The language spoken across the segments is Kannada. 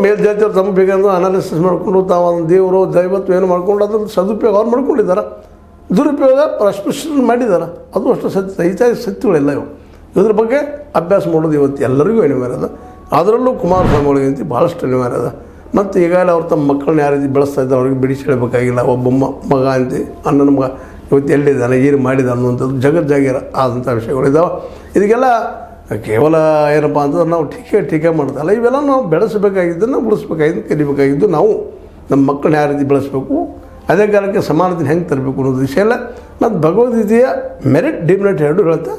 ಮೇಲ್ಜಾತಿಯವ್ರು ತಮ್ಮ ಬೇಕಂದ್ರೆ ಅನಾಲಿಸಿಸ್ ಮಾಡಿಕೊಂಡು ತಾವು ಒಂದು ದೇವರು ದೈವತ್ವ ಏನು ಮಾಡ್ಕೊಂಡು ಅದನ್ನು ಸದುಪಯೋಗ ಅವ್ರು ಮಾಡ್ಕೊಂಡಿದ್ದಾರೆ, ದುರುಪಯೋಗ ಅಸ್ಪೃಶ್ಯರನ್ನು ಮಾಡಿದ್ದಾರೆ. ಅದು ಅಷ್ಟು ಸತ್ಯಗಳೆಲ್ಲ ಇದ್ರ ಬಗ್ಗೆ ಅಭ್ಯಾಸ ಮಾಡೋದು ಇವತ್ತು ಎಲ್ಲರಿಗೂ ಅನಿವಾರ್ಯ ಅದ. ಅದರಲ್ಲೂ ಕುಮಾರಸ್ವಾಮಿಗಳಿಗಂತ ಭಾಳಷ್ಟು ಅನಿವಾರ್ಯ ಅದ. ಮತ್ತು ಈಗಾಗಲೇ ಅವ್ರು ತಮ್ಮ ಮಕ್ಕಳನ್ನ ಯಾವ ರೀತಿ ಬೆಳೆಸ್ತಾ ಇದ್ದಾರೆ ಅವ್ರಿಗೆ ಬಿಡಿಸಿ ಹೇಳಬೇಕಾಗಿಲ್ಲ. ಒಬ್ಬ ಮಗ ಅಂತ ಅಣ್ಣನ ಮಗ ಇವತ್ತು ಎಲ್ಲಿದ್ದಾನೆ, ಏನು ಮಾಡಿದ ಅನ್ನುವಂಥದ್ದು ಜಗಜ್ಜಾಗಿರ ಆದಂಥ ವಿಷಯಗಳಿದ್ದಾವೆ. ಇದಕ್ಕೆಲ್ಲ ಕೇವಲ ಏನಪ್ಪ ಅಂತಂದ್ರೆ ನಾವು ಟೀಕೆ ಮಾಡ್ತಲ್ಲ, ಇವೆಲ್ಲ ನಾವು ಬೆಳೆಸಬೇಕಾಗಿದ್ದನ್ನು ಉಳಿಸ್ಬೇಕಾಗಿದ್ದು ಕಲಿಬೇಕಾಗಿದ್ದು ನಾವು ನಮ್ಮ ಮಕ್ಕಳನ್ನ ಯಾವ ರೀತಿ ಬೆಳೆಸಬೇಕು, ಅದೇ ಕಾಲಕ್ಕೆ ಸಮಾನತೆ ಹೆಂಗೆ ತರಬೇಕು ಅನ್ನೋದು ವಿಷಯ ಎಲ್ಲ. ಮತ್ತು ಭಗವದ್ಗೀತೆಯ ಮೆರಿಟ್ ಡಿಮೆರಿಟ್ ಎರಡು ಹೇಳ್ತಾ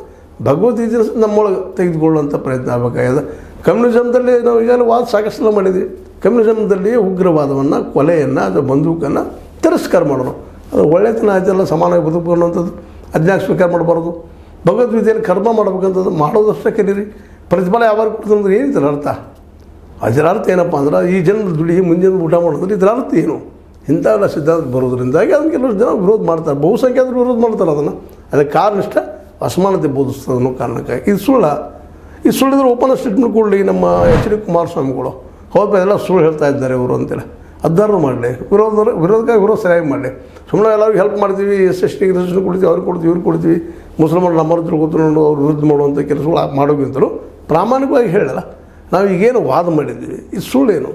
ಭಗವದ್ಗೀತೆ ನಮ್ಮೊಳಗೆ ತೆಗೆದುಕೊಳ್ಳುವಂಥ ಪ್ರಯತ್ನ ಆಗಬೇಕಾಗಿದೆ. ಕಮ್ಯುನಿಸಮ್ದಲ್ಲಿ ನಾವು ಈಗಾಗಲೇ ವಾದ ಸಾಕಷ್ಟು ಮಾಡಿದ್ವಿ. ಕಮ್ಯುನಿಸಮ್ದಲ್ಲಿ ಉಗ್ರವಾದವನ್ನು, ಕೊಲೆಯನ್ನು, ಅದು ಬಂದೂಕನ್ನು ತಿರಸ್ಕಾರ ಮಾಡೋರು. ಅದು ಒಳ್ಳೆತನ ಆಯ್ತಲ್ಲ, ಸಮಾನವಾಗಿ ಬದುಕು ಅನ್ನುವಂಥದ್ದು ಅದನ್ನ ಸ್ವೀಕಾರ ಮಾಡಬಾರ್ದು. ಭಗವದ್ಗೀತೆಯಲ್ಲಿ ಕರ್ಮ ಮಾಡ್ಬೇಕಂಥದ್ದು ಮಾಡೋದಷ್ಟೇ ಕಲೀರಿ. ಪ್ರತಿಫಲ ಯಾವಾಗ ಕೊಡ್ತಂದ್ರೆ ಏನಿದ್ರ ಅರ್ಥ? ಅದರ ಅರ್ಥ ಏನಪ್ಪ ಅಂದ್ರೆ ಈ ಜನ ದುಡಿ ಮುಂಜಾನೆ ಊಟ ಮಾಡೋದ್ರೆ ಇದರ ಅರ್ಥ ಏನು? ಇಂಥವೆಲ್ಲ ಸಿದ್ಧಾಂತ ಬರೋದ್ರಿಂದಾಗಿ ಅದನ್ನು ಕೆಲವರು ಜನ ವಿರೋಧ ಮಾಡ್ತಾರೆ, ಬಹುಸಂಖ್ಯಾತರು ವಿರೋಧ ಮಾಡ್ತಾರೆ. ಅದಕ್ಕೆ ಕಾರಣ ಇಷ್ಟ ಅಸಮಾನತೆ ಬೋಧಿಸ್ತದೆ ಅನ್ನೋ ಕಾರಣಕ್ಕಾಗಿ ಇದು ಈ ಸುಳ್ಳಿದ್ರೆ ಓಪನ್ ಸ್ಟೇಟ್ಮೆಂಟ್ ಕೊಡಲಿ ನಮ್ಮ ಎಚ್ ಡಿ ಕುಮಾರಸ್ವಾಮಿಗಳು. ಹೌದು ಎಲ್ಲ ಸುಳ್ಳು ಹೇಳ್ತಾ ಇದ್ದಾರೆ ಇವರು ಅಂತೇಳಿ ಅದ್ದಾರು ಮಾಡಲಿ, ವಿರೋಧಕ್ಕಾಗಿ ವಿರೋಧ ಸರಿಯಾಗಿ ಮಾಡಲಿ. ಸುಮ್ಮನೆ ಎಲ್ಲರಿಗೂ ಹೆಲ್ಪ್ ಮಾಡ್ತೀವಿ, SC ರಿಸರ್ವೇಷನ್ ಕೊಡ್ತೀವಿ, ಅವ್ರಿಗೆ ಕೊಡ್ತೀವಿ, ಇವ್ರಿಗೆ ಕೊಡ್ತೀವಿ, ಮುಸಲ್ಮಾನರು ನಮ್ಮರು ತಿಳ್ಕೊತಾರೆ ಅವ್ರು ವಿರುದ್ಧ ಮಾಡುವಂಥ ಕೆಲಸಗಳು ಮಾಡೋಕ್ಕಿಂತಲೂ ಪ್ರಾಮಾಣಿಕವಾಗಿ ಹೇಳಲ್ಲ ನಾವು ಈಗೇನು ವಾದ ಮಾಡಿದ್ದೀವಿ ಇದು ಸುಳ್ಳೇನು,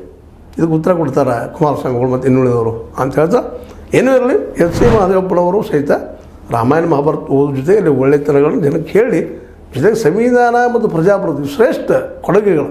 ಇದಕ್ಕೆ ಉತ್ತರ ಕೊಡ್ತಾರೆ ಕುಮಾರಸ್ವಾಮಿಗಳು ಮತ್ತು ಇನ್ನುಳಿದವರು ಅಂತ ಹೇಳ್ತಾ. ಏನೂ ಇರಲಿ, SC ಮಹದೇವಪ್ಪನವರು ಸಹಿತ ರಾಮಾಯಣ ಮಹಾಭಾರತ ಓದೋ ಜೊತೆಗೆ ಇಲ್ಲಿ ಒಳ್ಳೆತನಗಳನ್ನು ಜನಕ್ಕೆ ಹೇಳಿ, ಜೊತೆಗೆ ಸಂವಿಧಾನ ಮತ್ತು ಪ್ರಜಾಪ್ರಭುತ್ವ ಶ್ರೇಷ್ಠ ಕೊಡುಗೆಗಳು